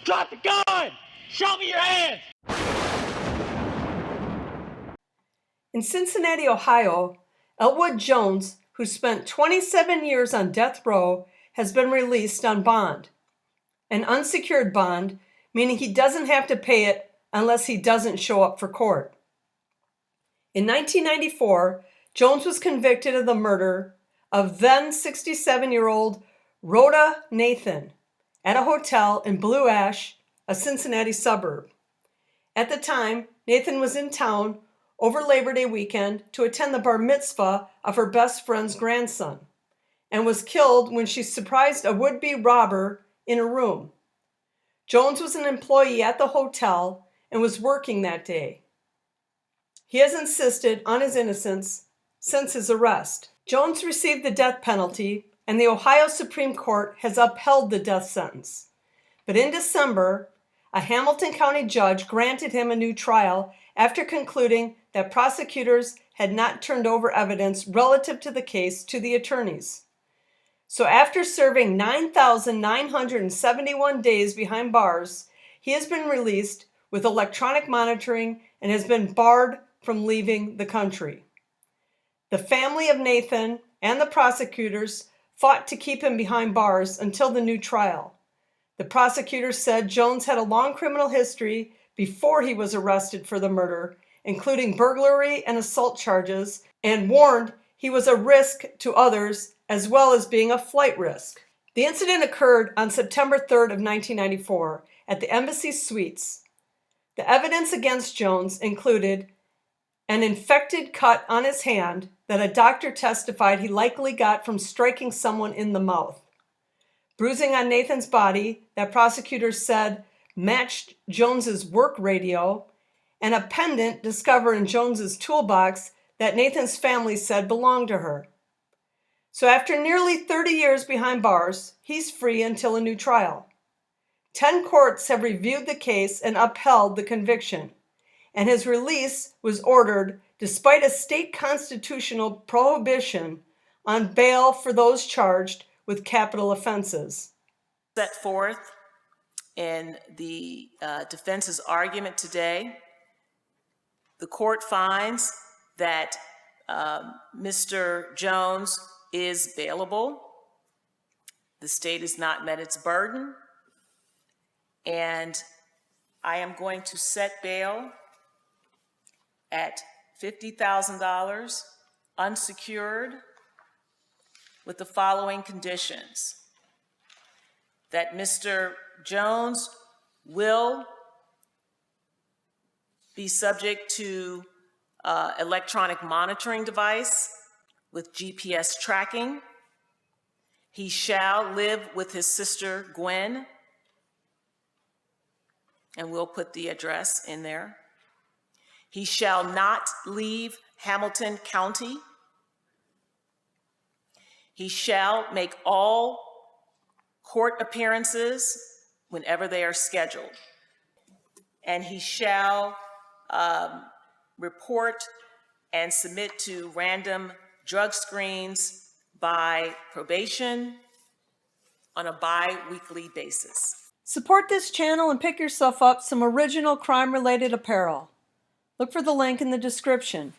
Drop the gun! Show me your hands! In Cincinnati, Ohio, Elwood Jones, who spent 27 years on death row, has been released on bond. An unsecured bond, meaning he doesn't have to pay it unless he doesn't show up for court. In 1994, Jones was convicted of the murder of then 67-year-old Rhoda Nathan at a hotel in Blue Ash, a Cincinnati suburb. At the time, Nathan was in town over Labor Day weekend to attend the bar mitzvah of her best friend's grandson and was killed when she surprised a would-be robber in a room. Jones was an employee at the hotel and was working that day. He has insisted on his innocence since his arrest. Jones received the death penalty, and the Ohio Supreme Court has upheld the death sentence. But in December, a Hamilton County judge granted him a new trial after concluding that prosecutors had not turned over evidence relative to the case to the attorneys. So after serving 9,971 days behind bars, he has been released with electronic monitoring and has been barred from leaving the country. The family of Nathan and the prosecutors fought to keep him behind bars until the new trial. The prosecutors said Jones had a long criminal history before he was arrested for the murder, including burglary and assault charges, and warned he was a risk to others as well as being a flight risk. The incident occurred on September 3rd of 1994 at the Embassy Suites. The evidence against Jones included an infected cut on his hand that a doctor testified he likely got from striking someone in the mouth, bruising on Nathan's body that prosecutors said matched Jones's work radio, and a pendant discovered in Jones's toolbox that Nathan's family said belonged to her. So after nearly 30 years behind bars, he's free until a new trial. 10 courts have reviewed the case and upheld the conviction, and his release was ordered despite a state constitutional prohibition on bail for those charged with capital offenses. Set forth in the defense's argument today, the court finds that Mr. Jones is bailable. The state has not met its burden, and I am going to set bail at $50,000 unsecured with the following conditions: that Mr. Jones will be subject to electronic monitoring device with GPS tracking. He shall live with his sister Gwen, and we'll put the address in there. He shall not leave Hamilton County. He shall make all court appearances whenever they are scheduled. And he shall report and submit to random drug screens by probation on a bi-weekly basis. Support this channel and pick yourself up some original crime-related apparel. Look for the link in the description.